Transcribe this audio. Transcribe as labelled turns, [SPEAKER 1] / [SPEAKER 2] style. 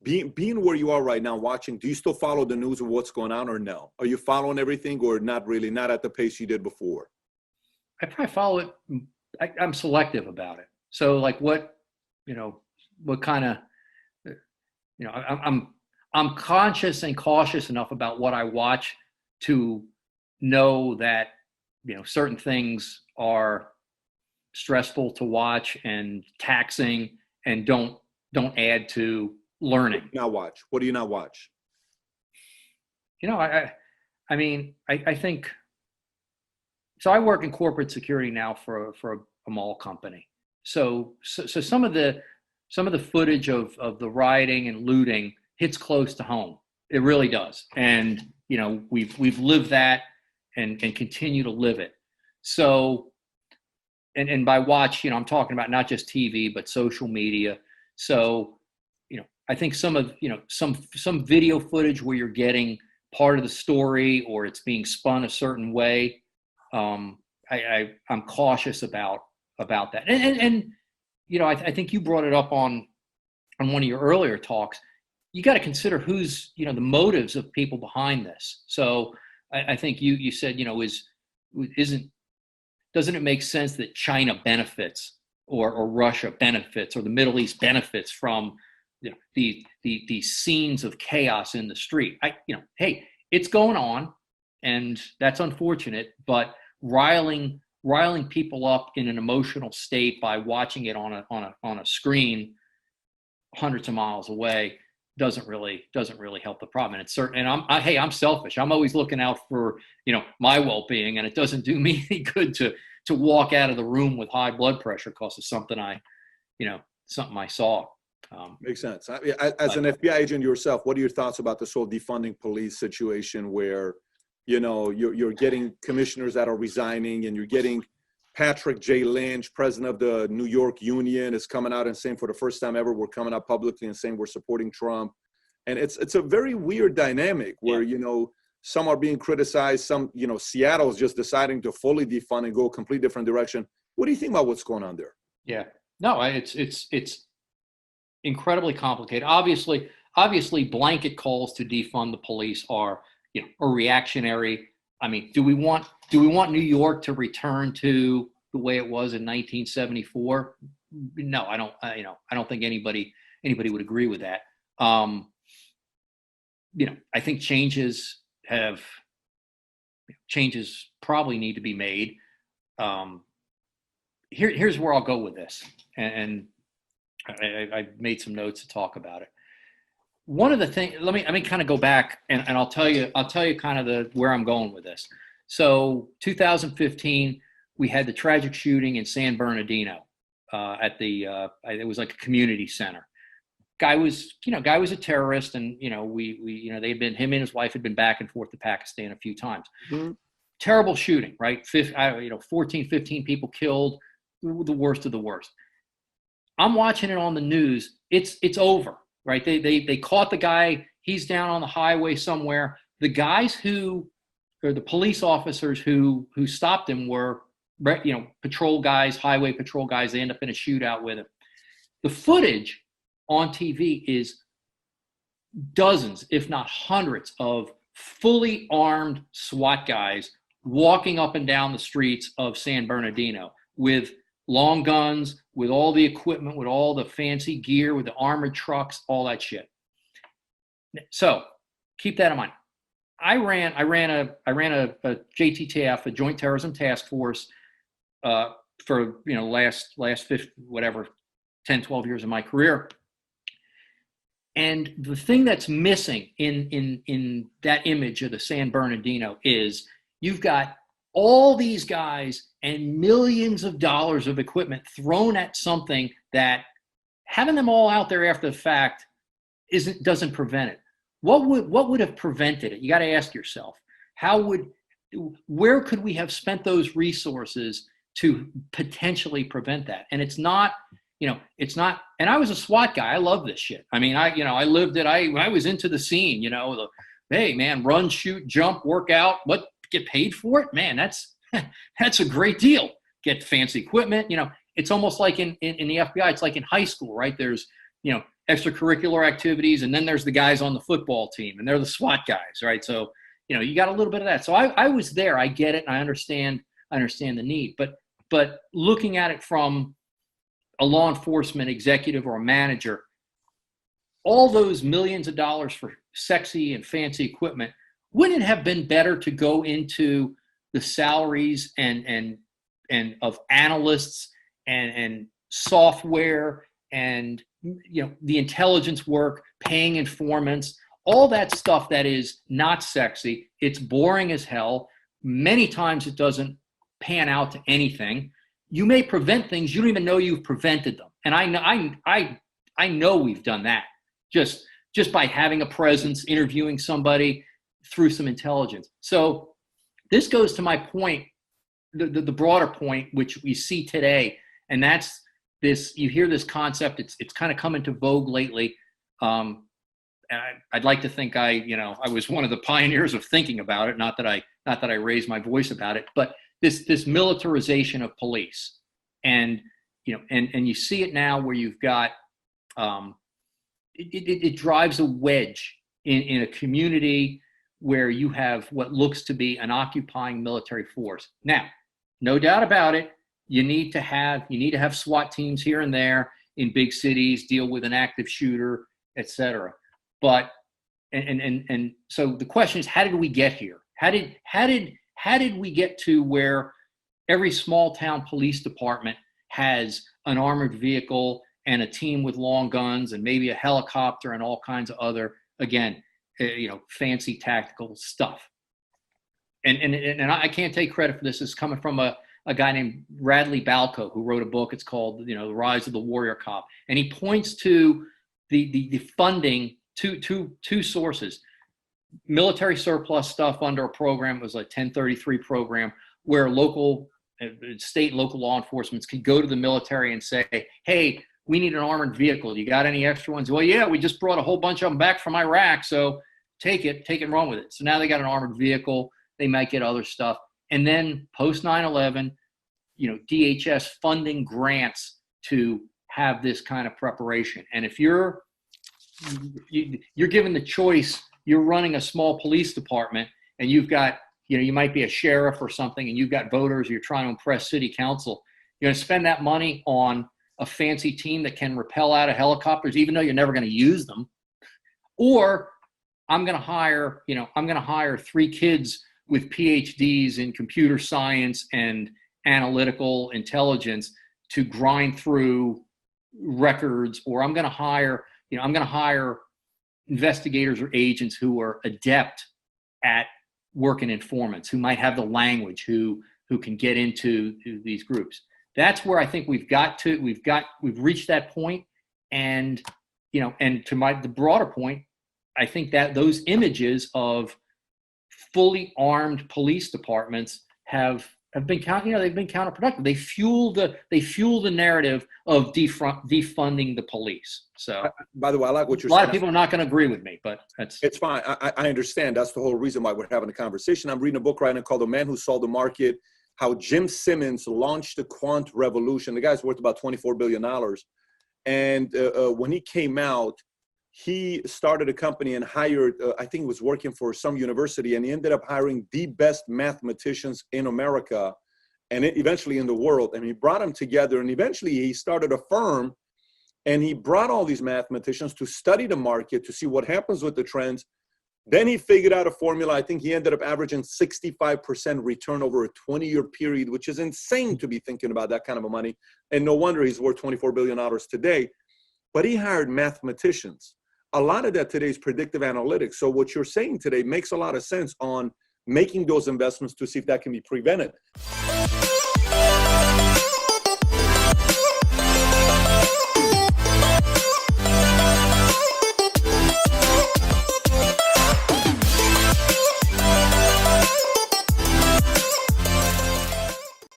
[SPEAKER 1] Being where you are right now, watching, do you still follow the news of what's going on, or no? Are you following everything, or not really, not at the pace you did before?
[SPEAKER 2] I probably follow it. I'm selective about it. So like what kind of, I'm conscious and cautious enough about what I watch to know that, certain things are stressful to watch and taxing and don't add to learning.
[SPEAKER 1] Not watch. What do you not watch?
[SPEAKER 2] I think so. I work in corporate security now for a mall company. So some of the footage of the rioting and looting hits close to home. It really does. And we've lived that and continue to live it. So and by watch, I'm talking about not just TV but social media. So I think some video footage where you're getting part of the story or it's being spun a certain way, I'm cautious about that. And I think you brought it up on one of your earlier talks. You got to consider who's the motives of people behind this. So I think you said doesn't it make sense that China benefits or Russia benefits or the Middle East benefits from these scenes of chaos in the street? Hey, it's going on, and that's unfortunate. But riling people up in an emotional state by watching it on a screen hundreds of miles away doesn't really help the problem. And it's certain. And I'm selfish. I'm always looking out for my well-being, and it doesn't do me any good to walk out of the room with high blood pressure because of something I saw.
[SPEAKER 1] Makes sense. As an FBI agent yourself, what are your thoughts about this whole defunding police situation where, you're getting commissioners that are resigning, and you're getting Patrick J. Lynch, president of the New York Union, is coming out and saying for the first time ever, we're coming out publicly and saying we're supporting Trump. And it's a very weird dynamic where, some are being criticized, some, Seattle is just deciding to fully defund and go a complete different direction. What do you think about what's going on there?
[SPEAKER 2] Yeah, no, it's incredibly complicated. Obviously, blanket calls to defund the police are reactionary. I mean, do we want New York to return to the way it was in 1974? No, I don't. I don't think anybody would agree with that. I think changes probably need to be made. Here's where I'll go with this, and I made some notes to talk about it. One of the things, let me kind of go back and I'll tell you kind of where I'm going with this. So 2015, we had the tragic shooting in San Bernardino at it was like a community center. Guy was a terrorist, and him and his wife had been back and forth to Pakistan a few times. Mm-hmm. Terrible shooting, right? 14, 15 people killed, the worst of the worst. I'm watching it on the news. It's over, right? They caught the guy. He's down on the highway somewhere. The guys the police officers who stopped him were, patrol guys, highway patrol guys. They end up in a shootout with him. The footage on TV is dozens, if not hundreds, of fully armed SWAT guys walking up and down the streets of San Bernardino with long guns, with all the equipment, with all the fancy gear, with the armored trucks, all that shit. So keep that in mind. I ran a JTTF, a Joint Terrorism Task Force, for last 10, 12 years of my career. And the thing that's missing in that image of the San Bernardino is you've got all these guys and millions of dollars of equipment thrown at something that having them all out there after the fact doesn't prevent it. What would have prevented it? You got to ask yourself, where could we have spent those resources to potentially prevent that? And it's not, and I was a SWAT guy. I love this shit. I mean, I lived it. I was into the scene, hey man, run, shoot, jump, work out, get paid for it? Man, that's a great deal. Get fancy equipment. It's almost like in the FBI, it's like in high school, right? There's, extracurricular activities, and then there's the guys on the football team, and they're the SWAT guys, right? So, you got a little bit of that. So I was there. I get it, and I understand the need. But looking at it from a law enforcement executive or a manager, all those millions of dollars for sexy and fancy equipment, wouldn't it have been better to go into the salaries and of analysts and software and the intelligence work, paying informants, all that stuff that is not sexy? It's boring as hell. Many times it doesn't pan out to anything. You may prevent things you don't even know you've prevented them, and I know we've done that just by having a presence, interviewing somebody through some intelligence. So this goes to my point, the broader point, which we see today, and that's this. You hear this concept; it's kind of come into vogue lately. And I'd like to think I was one of the pioneers of thinking about it. Not that I raised my voice about it, but this militarization of police, and you see it now where you've got it drives a wedge in a community where you have what looks to be an occupying military force. Now, no doubt about it, you need to have SWAT teams here and there in big cities, deal with an active shooter, etc. But and so the question is, how did we get here? How did we get to where every small town police department has an armored vehicle and a team with long guns and maybe a helicopter and all kinds of other, again, fancy tactical stuff? And I can't take credit for this. It's coming from a guy named Radley Balco, who wrote a book. It's called, The Rise of the Warrior Cop. And he points to the funding, two sources. Military surplus stuff under a program, it was like 1033 program, where state and local law enforcement could go to the military and say, hey, we need an armored vehicle. You got any extra ones? Well, yeah, we just brought a whole bunch of them back from Iraq, so take it and run with it. So now they got an armored vehicle. They might get other stuff. And then post 9/11, DHS funding grants to have this kind of preparation. And if you're given the choice, you're running a small police department, and you've got, you might be a sheriff or something, and you've got voters, you're trying to impress city council, you're going to spend that money on a fancy team that can rappel out of helicopters, even though you're never going to use them. Or I'm going to hire 3 kids with PhDs in computer science and analytical intelligence to grind through records, or I'm going to hire investigators or agents who are adept at working informants, who might have the language, who can get into these groups. That's where I think we've reached that point. And, and to the broader point, I think that those images of fully armed police departments have been they've been counterproductive. They fuel the narrative of defunding the police. So,
[SPEAKER 1] by the way, I like what you're saying.
[SPEAKER 2] A lot of people are not going to agree with me, but
[SPEAKER 1] it's fine. I understand. That's the whole reason why we're having a conversation. I'm reading a book right now called The Man Who Saw the Market: How Jim Simmons Launched the Quant Revolution. The guy's worth about $24 billion. And when he came out, he started a company and hired, I think he was working for some university, and he ended up hiring the best mathematicians in America and eventually in the world. And he brought them together, and eventually he started a firm, and he brought all these mathematicians to study the market, to see what happens with the trends. Then he figured out a formula. I think he ended up averaging 65% return over a 20-year period, which is insane to be thinking about that kind of money. And no wonder he's worth $24 billion today. But he hired mathematicians. A lot of that today is predictive analytics. So what you're saying today makes a lot of sense on making those investments to see if that can be prevented.